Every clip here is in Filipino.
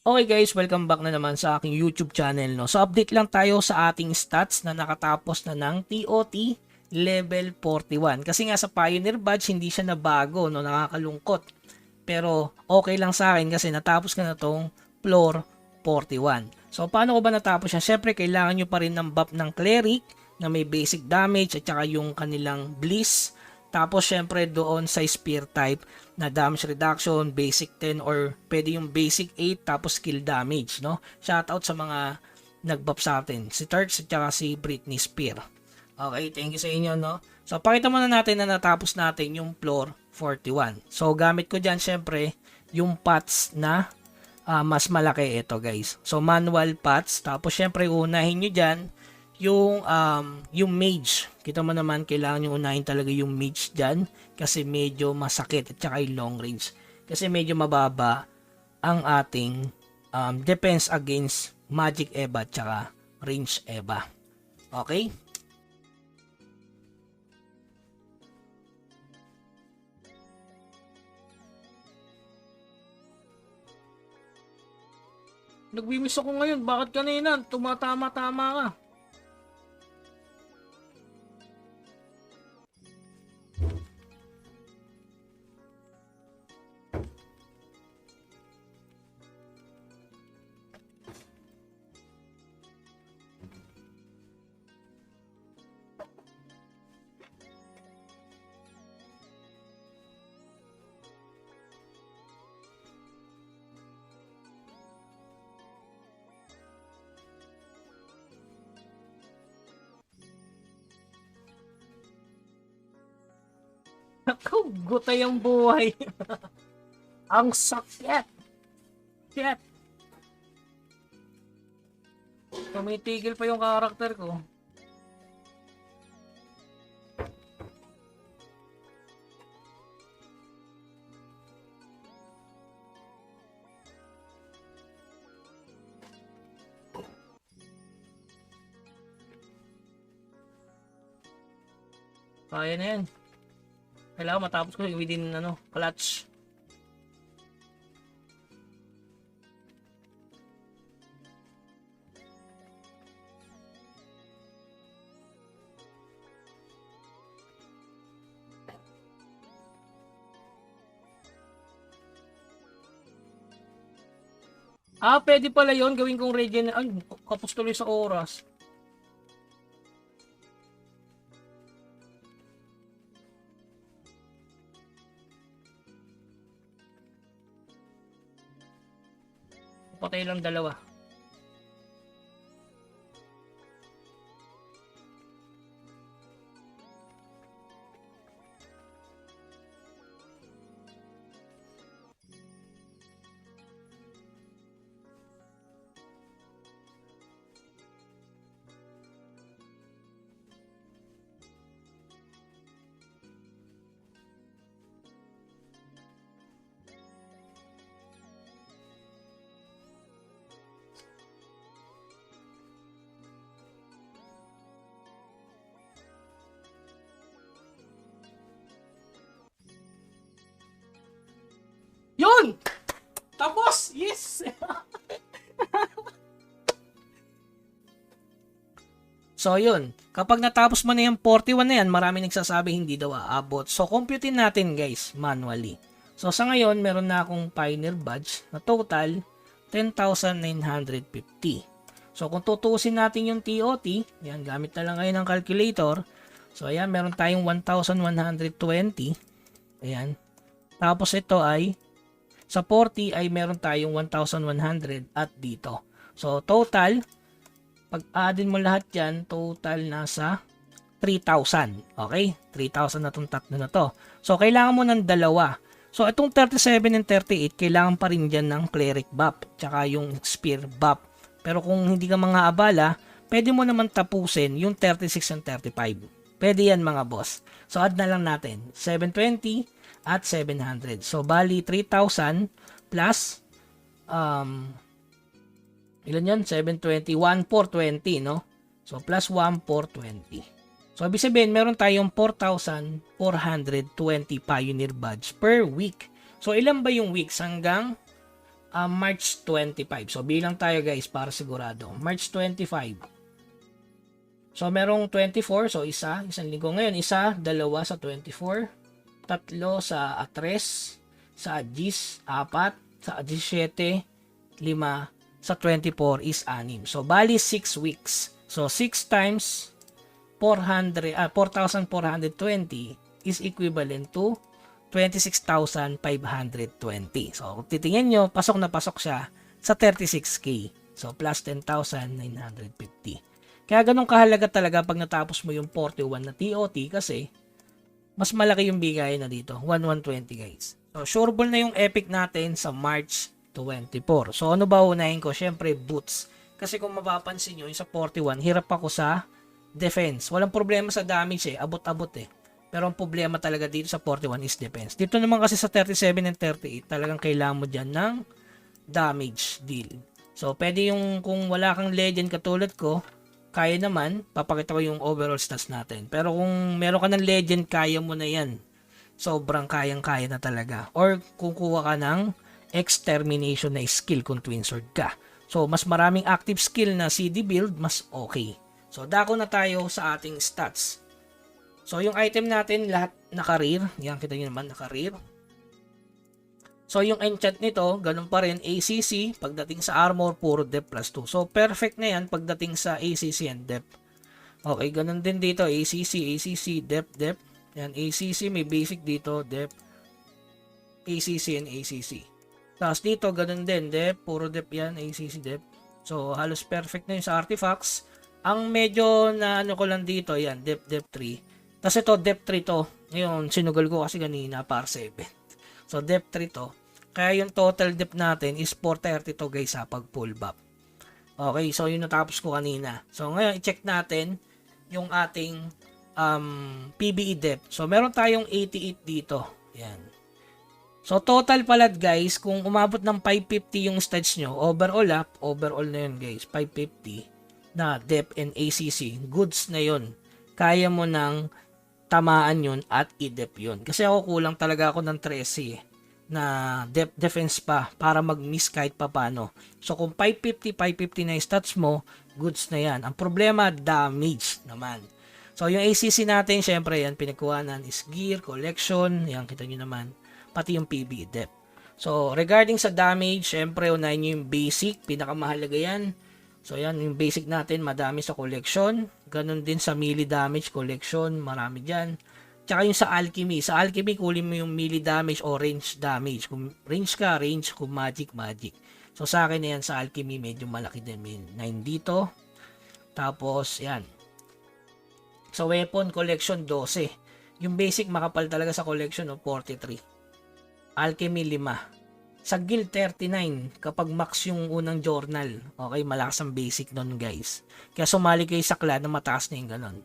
Okay guys, welcome back na naman sa aking YouTube channel. No? So update lang tayo sa ating stats na nakatapos na ng TOT level 41. Kasi nga sa Pioneer Badge hindi siya nabago, no? Nakakalungkot. Pero okay lang sa akin kasi natapos ka na tong floor 41. So paano ko ba natapos yan? Syempre kailangan nyo pa rin ng buff ng Cleric na may basic damage at saka yung kanilang Bliss. Tapos syempre doon sa spear type na damage reduction, basic 10 or pwede yung basic 8 tapos skill damage, no? Shoutout sa mga nag-buff sa atin, si Turks at saka si Britney Spear. Okay, thank you sa inyo, no? So pakita muna natin na natapos natin yung floor 41. So gamit ko dyan syempre yung pots na mas malaki ito guys. So manual pots, tapos syempre unahin nyo dyan yung mage. Kita mo naman kailangan nyo unahin talaga yung mage dyan kasi medyo masakit at saka yung long range. Kasi medyo mababa ang ating defense against magic Eva at saka range Eva. Okay? Nagbimis ako ngayon. Bakit kanina? Tumatama-tama ka. Ako, gutay ang buhay. Ang sakit. Shit. Tumitigil pa yung karakter ko. Kaya na yan. Kailangan matapos ko within clutch. Pwede pala yon gawin kong regen. Ay, kapos tuloy sa oras. Patay lang dalawa. Yun! Tapos! Yes! So, yun. Kapag natapos mo na yung 41 na yan, marami nagsasabi hindi daw aabot. So, computein natin guys, manually. So, sa ngayon, meron na akong Pioneer Badge na total 10,950. So, kung tutuusin natin yung TOT, yan, gamit na lang ngayon ng calculator. So, ayan, meron tayong 1,120. Ayan. Tapos ito ay sa 40 ay meron tayong 1,100 at dito. So, total, pag-addin mo lahat yan, total nasa 3,000. Okay? 3,000 na itong tatlo na to. So, kailangan mo ng dalawa. So, itong 37 and 38, kailangan pa rin dyan ng cleric buff, tsaka yung spear buff. Pero kung hindi ka mga abala, pwede mo naman tapusin yung 36 and 35. Pwede yan mga boss. So, add na lang natin. 720 at 700. So, bali 3,000 plus ilan yan? 720. 1,420, no? So, plus 1,420. So, ibig sabihin, meron tayong 4,420 Pioneer Badge per week. So, ilan ba yung weeks? Hanggang March 25. So, bilang tayo guys para sigurado. March 25. So, merong 24. So, isang linggo. Ngayon, dalawa sa 24. Tatlo sa 3. Sa 10, 4. Sa 17, 5. Sa 24 is 6. So, bali 6 weeks. So, 6 times 4,420 is equivalent to 26,520. So, kung titingnan nyo, pasok na pasok siya sa 36K. So, plus 10,950. Kaya ganun kahalaga talaga pag natapos mo yung 41 na TOT kasi mas malaki yung bigay na dito. 1,120 guys. So, sureball na yung epic natin sa March 24. So, ano ba unahin ko? Siyempre, boots. Kasi kung mapapansin nyo, yung sa 41, hirap ako sa defense. Walang problema sa damage abot-abot Pero ang problema talaga dito sa 41 is defense. Dito naman kasi sa 37 and 38, talagang kailangan mo dyan ng damage deal. So, pwede yung kung wala kang legend katulad ko, kaya naman, papakita ko yung overall stats natin. Pero kung meron ka ng legend, kaya mo na yan. Sobrang kayang-kaya na talaga. Or kung kuha ka ng extermination na skill kung twin sword ka. So, mas maraming active skill na CD build, mas okay. So, dako na tayo sa ating stats. So, yung item natin, lahat naka-rear. Yan, kita nyo naman, naka-rear. So, yung enchant nito, ganun pa rin, ACC. Pagdating sa armor, puro depth plus 2. So, perfect na yan pagdating sa ACC and depth. Okay, ganun din dito, ACC, depth. Yan, ACC, may basic dito, depth. ACC and ACC. Tapos dito, ganun din, depth, puro depth yan, ACC, depth. So, halos perfect na yun sa artifacts. Ang medyo na ano ko lang dito, yan, depth 3. Tapos ito, depth 3 to. Ngayon, sinugal ko kasi kanina, par 7. So, depth 3 to. Kaya yung total depth natin is 432 guys pag full buff. Okay, so yun natapos ko kanina. So, ngayon, i-check natin yung ating PBE depth. So, meron tayong 88 dito. Yan. So, total pala guys, kung umabot ng 550 yung stats nyo, overall na yun guys, 550 na depth and ACC, goods na yun. Kaya mo nang tamaan yun at i-depth yun. Kasi ako kulang talaga ako ng 13 na depth defense pa para mag-miss kahit papano. So, kung 550 na yung stats mo, goods na yan. Ang problema, damage naman. So, yung ACC natin, syempre yan, pinagkuhanan is gear, collection, yan, kita nyo naman, pati yung PB depth. So, regarding sa damage, syempre, unahin nyo yung basic, pinakamahalaga yan. So, yan, yung basic natin, madami sa collection. Ganon din sa melee damage collection, marami dyan. Tsaka yung sa alchemy. Sa alchemy, kulin mo yung melee damage o range damage. Kung range ka, range. Kung magic, magic. So, sa akin na yan, sa alchemy, medyo malaki din. May 9 dito. Tapos, yan. Sa weapon collection, 12. Yung basic, makapal talaga sa collection, 43. Alchemy, 5. Sa guild 39 kapag max yung unang journal. Okay, malakas ang basic nun guys. Kaya sumali kayo sa clan na mataas na yung ganun.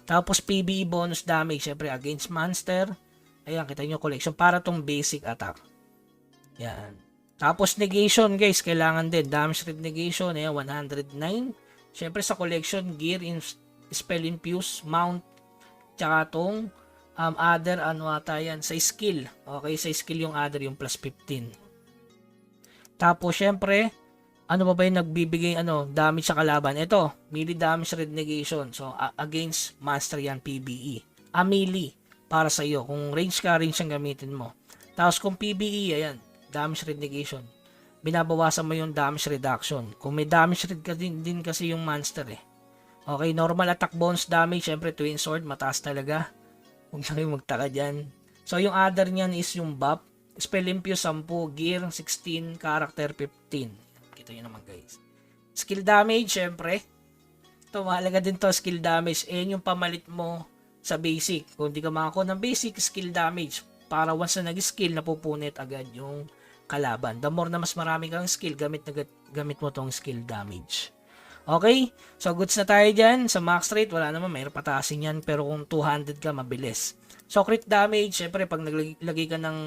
Tapos PBE bonus damage syempre against monster. Ayan, kita nyo collection para tong basic attack. Yan. Tapos negation guys, kailangan din. Damage rate negation, ayan, 109. Syempre sa collection, gear, spell infuse, mount, tsaka tong other, ano ata yan, sa skill. Okay, sa skill yung other, yung plus 15. Tapos, syempre, ano ba yung nagbibigay damage sa kalaban? Ito, melee damage rate negation. So, against master yan, PBE. Melee, para sa iyo. Kung range ka, range ang gamitin mo. Tapos, kung PBE, ayan, damage rate negation. Binabawasan mo yung damage reduction. Kung may damage rate ka din kasi yung monster Okay, normal attack bonus damage, syempre, twin sword, mataas talaga. Huwag na kayong magtaka dyan. So, yung other niyan is yung buff. Spell infuse 10, gear 16, character 15. Kita nyo naman guys. Skill damage, syempre. Ito, mahalaga din to, skill damage. Yung pamalit mo sa basic. Kung di ka makakuha ng basic, skill damage. Para once na nag-skill, napupunit agad yung kalaban. The more na mas marami kang skill, gamit mo tong skill damage. Okay? So, goods na tayo dyan. Sa max rate, wala naman. Mayroon pataasin yan. Pero kung 200 ka, mabilis. So, crit damage, syempre, pag naglagay ka ng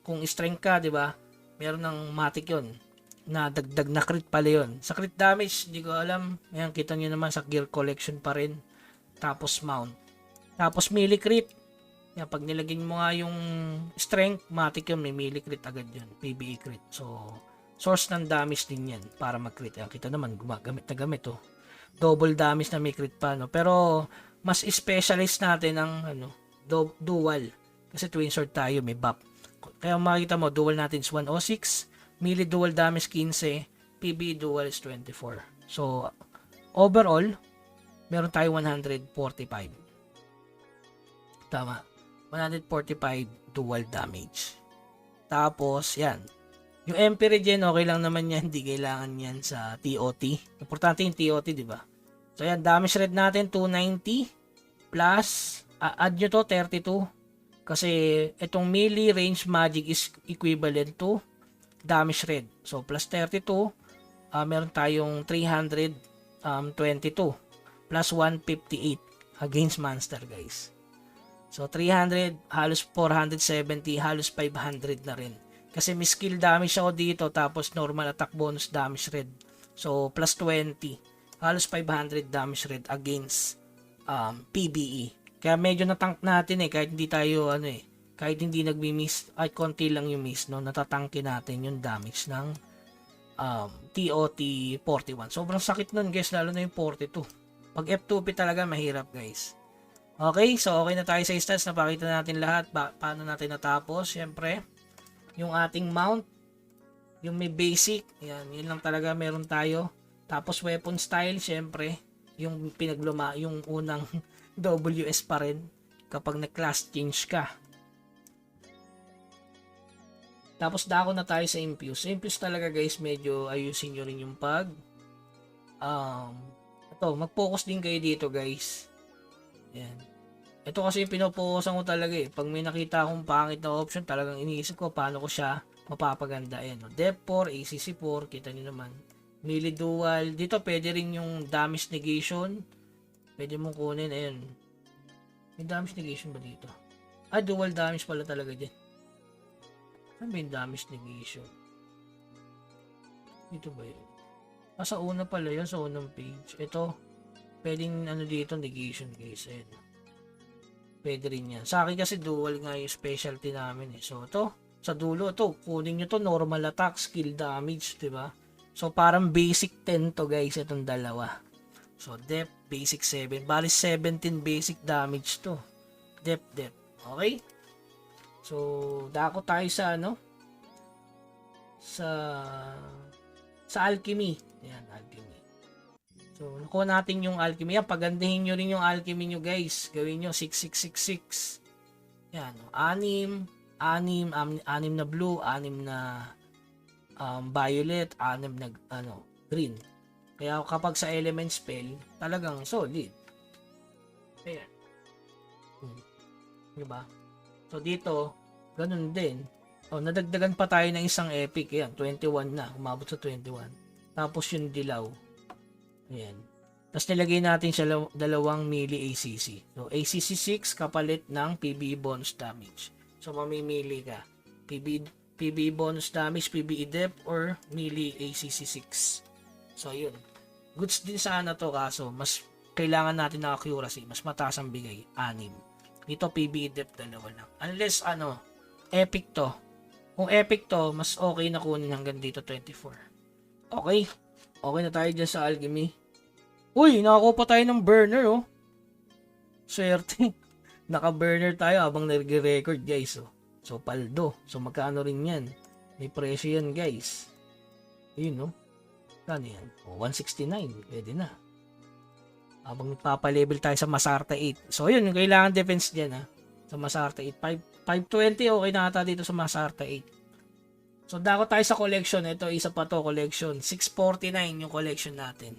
kung strength ka, di ba? Meron ng matic yun. Na dagdag na crit pala yun. Sa crit damage, hindi ko alam. Ayan, kita nyo naman sa gear collection pa rin. Tapos mount. Tapos melee crit. Yan, pag nilagyan mo nga yung strength, matic yun. May melee crit agad yun. PBE crit. So, source ng damage din yan para mag-crit. Kita naman, gumagamit na gamit, oh. Double damage na may crit pa, no? Pero, mas specialist natin ang, dual. Kasi twin sword tayo, may buff. Kaya makikita mo, dual natin is 106, melee dual damage 15, PB dual is 24. So, overall, meron tayo 145. Tama. 145 dual damage. Tapos, yan. Yung MP regen, okay lang naman yan. Hindi kailangan yan sa TOT. Importante yung TOT, di ba? So, yan. Damage rate natin, 290. Plus, add nyo to, 32. Kasi, itong melee range magic is equivalent to damage rate. So, plus 32. Meron tayong 322. Plus 158 against monster, guys. So, 300, halos 470, halos 500 na rin. Kasi may skill damage ako dito, tapos normal attack bonus damage red. So, plus 20. Halos 500 damage red against PBE. Kaya medyo natank natin kahit hindi tayo, kahit hindi nagmi-miss, ay konti lang yung miss, no? Natatangke natin yung damage ng TOT 41. Sobrang sakit nun, guys, lalo na yung 42. Pag F2P talaga, mahirap, guys. Okay, so okay na tayo sa stats. Napakita natin lahat. Paano natin natapos. Siyempre, yung ating mount, yung may basic, yun lang talaga meron tayo. Tapos weapon style, siyempre, yung yung unang WS pa rin kapag na-class change ka. Tapos dako na tayo sa Infuse. Sa Infuse talaga, guys, medyo ayusin nyo rin yung mag-focus din kayo dito, guys. Yan. Ito kasi yung pinopokusan ko talaga Pag may nakita akong pangit na option, talagang iniisip ko paano ko siya mapapaganda. Ayan, Dep 4, ACC 4, kita nyo naman. Melee dual. Dito pwede rin yung damage negation. Pwede mong kunin. Ayan. May damage negation ba dito? Dual damage pala talaga dyan. Ano ba yung damage negation? Dito ba yun? Sa una pala yun, sa unang page. Ito, pwedeng dito, negation, guys. Ayan. Pwede rin yan. Sa akin kasi dual nga yung specialty namin So, ito, sa dulo, ito, kunin nyo to, normal attack, skill damage, diba? So, parang basic 10 to, guys, itong dalawa. So, depth, basic 7. Bali, 17 basic damage to. Depth. Okay? So, dako tayo sa, sa alchemy. Ayan, alchemy. So, nakuha natin yung alchemy. Yan, pagandahin nyo rin yung alchemy nyo, guys. Gawin nyo, 6666. Yan, 6 na blue, 6 na violet, 6 na green. Kaya kapag sa element spell, talagang solid. Ayan. Diba? So, dito, ganun din. Nadagdagan pa tayo ng isang epic. Ayan, 21 na. Umabot sa 21. Tapos yung dilaw. Ayan. Tapos nilagay natin sa dalawang melee ACC. So, ACC 6 kapalit ng PBE bonus damage. So, mamimili ka. PBE bonus damage, PBE depth, or melee ACC 6. So, yun. Goods din sana to, kaso mas kailangan natin ng accuracy. Mas mataas ang bigay. 6. Dito, PBE depth, 2 lang. Unless, epic to. Kung epic to, mas okay na kunin hanggang dito, 24. Okay. Okay na tayo dyan sa alchemy. Uy, nakakuha pa tayo ng burner, Swerte. Naka-burner tayo habang nag-record, guys, So, paldo. So, magkano rin yan? May presyo yan, guys. Yun, Kano yan? 169. Pwede na. Habang nagpapa-level tayo sa Masarta 8. So, yun, yung kailangan defense dyan, Sa Masarta 8. 520, okay na ata dito sa Masarta 8. So, dako tayo sa collection. Ito, isa pa to, collection. 649 yung collection natin.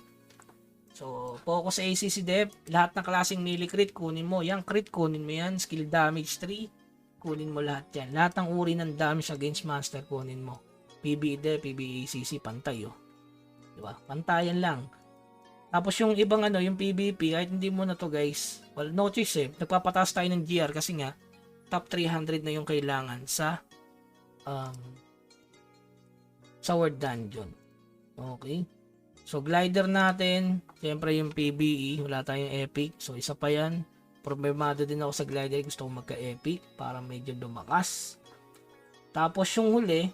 So, focus sa ACC depth. Lahat ng klaseng melee crit, kunin mo. Yang crit, kunin mo yan. Skill damage 3, kunin mo lahat yan. Lahat ng uri ng damage against monster, kunin mo. PBE depth, PBE ACC, pantay, Diba? Pantayan lang. Tapos yung ibang yung PVP, kahit hindi mo na to, guys. Well, no choice, Nagpapataas tayo ng GR kasi nga, top 300 na yung kailangan sa World Dungeon. Okay. So, glider natin. Siyempre, yung PBE. Wala tayong epic. So, isa pa yan. Problemado din ako sa glider. Gusto ko magka-epic para medyo lumakas. Tapos, yung huli,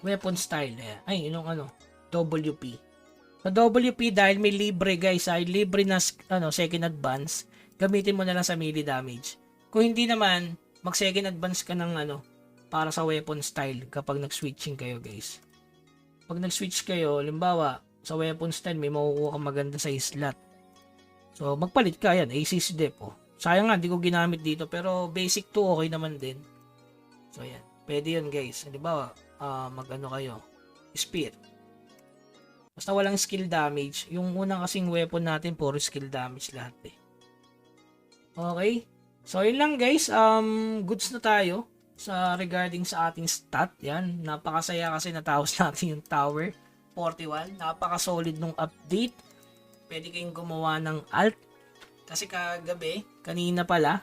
Weapon style. Ay, yun yung ano, WP. Sa WP, dahil may libre guys, ay libre na second advance, gamitin mo na lang sa melee damage. Kung hindi naman, mag second advance ka ng para sa weapon style kapag nag-switching kayo guys. Pag nag-switch kayo, limbawa, sa weapon style, may makukuha ka maganda sa slot. So, magpalit ka yan, ACC dep. Sayang nga, hindi ko ginamit dito, pero basic 2 okay naman din. So, yan. Pwede yun guys. Halimbawa, kayo, spear. Basta walang skill damage. Yung unang kasing weapon natin, puro skill damage lahat eh. Okay? So, yun lang guys. Goods na tayo sa regarding sa ating stat. Yan. Napakasaya kasi natapos natin yung Tower 41. Napaka-solid nung update. Pwede kayong gumawa ng alt. Kasi kagabi, kanina pala,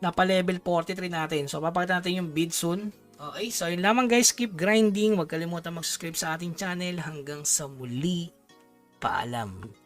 napa-level 43 natin. So, papakita natin yung bid soon. Okay, so yun lamang guys, keep grinding. Huwag kalimutan mag-subscribe sa ating channel. Hanggang sa muli, paalam.